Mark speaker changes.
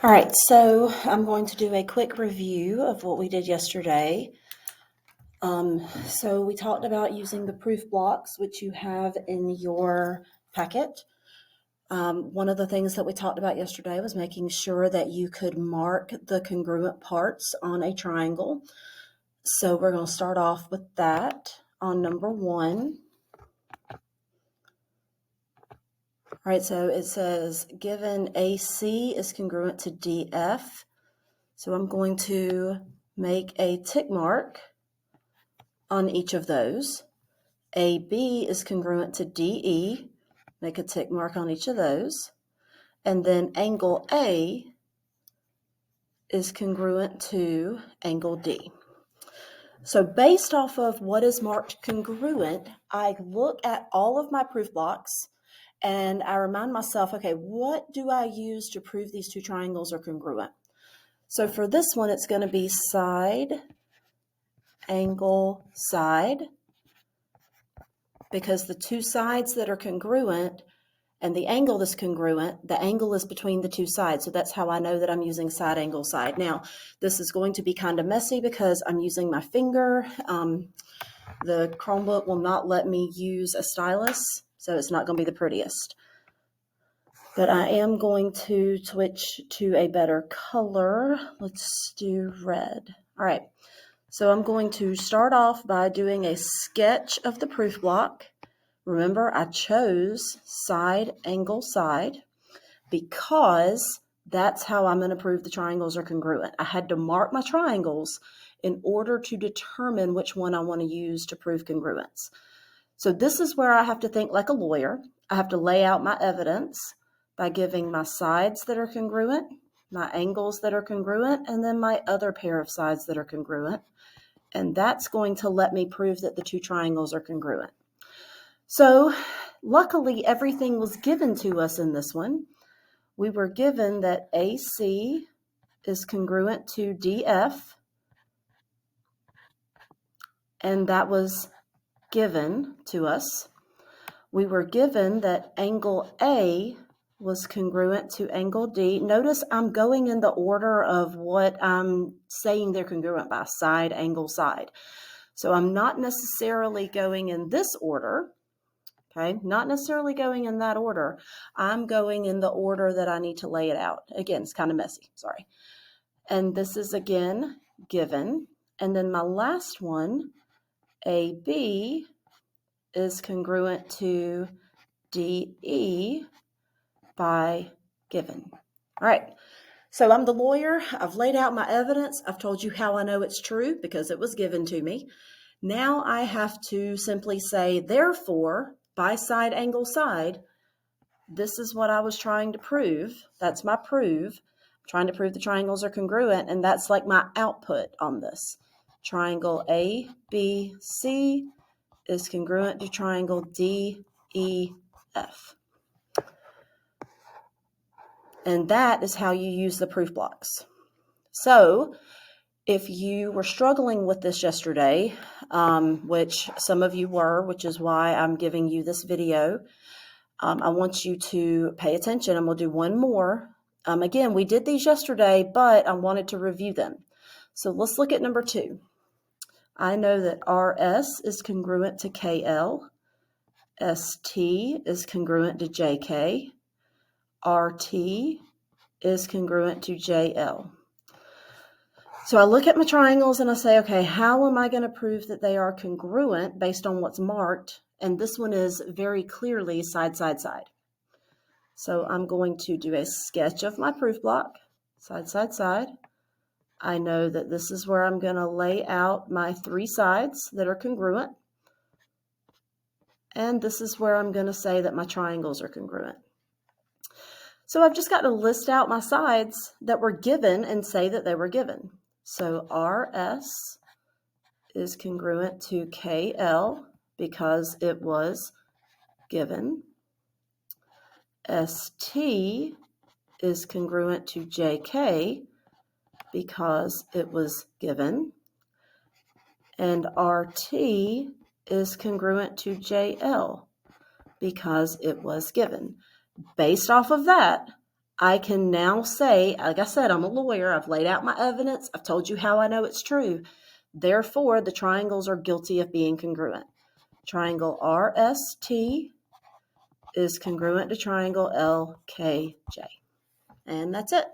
Speaker 1: All right, so I'm going to do a quick review of what we did yesterday. So we talked about using the proof blocks, which you have in your packet. One of the things that we talked about yesterday was making sure that you could mark the congruent parts on a triangle. So we're going to start off with that on number 1. All right, so it says given AC is congruent to DF. So I'm going to make a tick mark on each of those. AB is congruent to DE, make a tick mark on each of those. And then angle A is congruent to angle D. So based off of what is marked congruent, I look at all of my proof blocks and I remind myself, okay, what do I use to prove these two triangles are congruent? So for this one, it's going to be side, angle, side, because the two sides that are congruent and the angle that's congruent, the angle is between the two sides. So that's how I know that I'm using side, angle, side. Now, this is going to be kind of messy because I'm using my finger. The Chromebook will not let me use a stylus, so it's not going to be the prettiest. But I am going to switch to a better color. Let's do red. All right. So I'm going to start off by doing a sketch of the proof block. Remember, I chose side, angle, side because that's how I'm going to prove the triangles are congruent. I had to mark my triangles in order to determine which one I want to use to prove congruence. So this is where I have to think like a lawyer. I have to lay out my evidence by giving my sides that are congruent, my angles that are congruent, and then my other pair of sides that are congruent. And that's going to let me prove that the two triangles are congruent. So luckily, everything was given to us in this one. We were given that AC is congruent to DF, and that was given to us. We were given that angle A was congruent to angle D. Notice I'm going in the order of what I'm saying they're congruent by, side, angle, side. So I'm not necessarily going in this order, okay? Not necessarily going in that order. I'm going in the order that I need to lay it out. Again, it's kind of messy, sorry. And this is again given. And then my last one, AB is congruent to DE by given. All right, so I'm the lawyer. I've laid out my evidence. I've told you how I know it's true because it was given to me. Now I have to simply say, therefore, by side, angle, side, this is what I was trying to prove. That's my prove. I'm trying to prove the triangles are congruent, and that's like my output on this. Triangle ABC is congruent to triangle DEF. And that is how you use the proof blocks. So if you were struggling with this yesterday, which some of you were, which is why I'm giving you this video, I want you to pay attention, and we'll do one more. Again, we did these yesterday, but I wanted to review them. So let's look at number 2. I know that RS is congruent to KL. ST is congruent to JK. RT is congruent to JL. So I look at my triangles and I say, okay, how am I going to prove that they are congruent based on what's marked? And this one is very clearly side, side, side. So I'm going to do a sketch of my proof block, side, side, side. I know that this is where I'm going to lay out my 3 sides that are congruent. And this is where I'm going to say that my triangles are congruent. So I've just got to list out my sides that were given and say that they were given. So RS is congruent to KL because it was given. ST is congruent to JK because it was given. And RT is congruent to JL because it was given. Based off of that, I can now say, like I said, I'm a lawyer. I've laid out my evidence. I've told you how I know it's true. Therefore, the triangles are guilty of being congruent. Triangle RST is congruent to triangle LKJ. And that's it.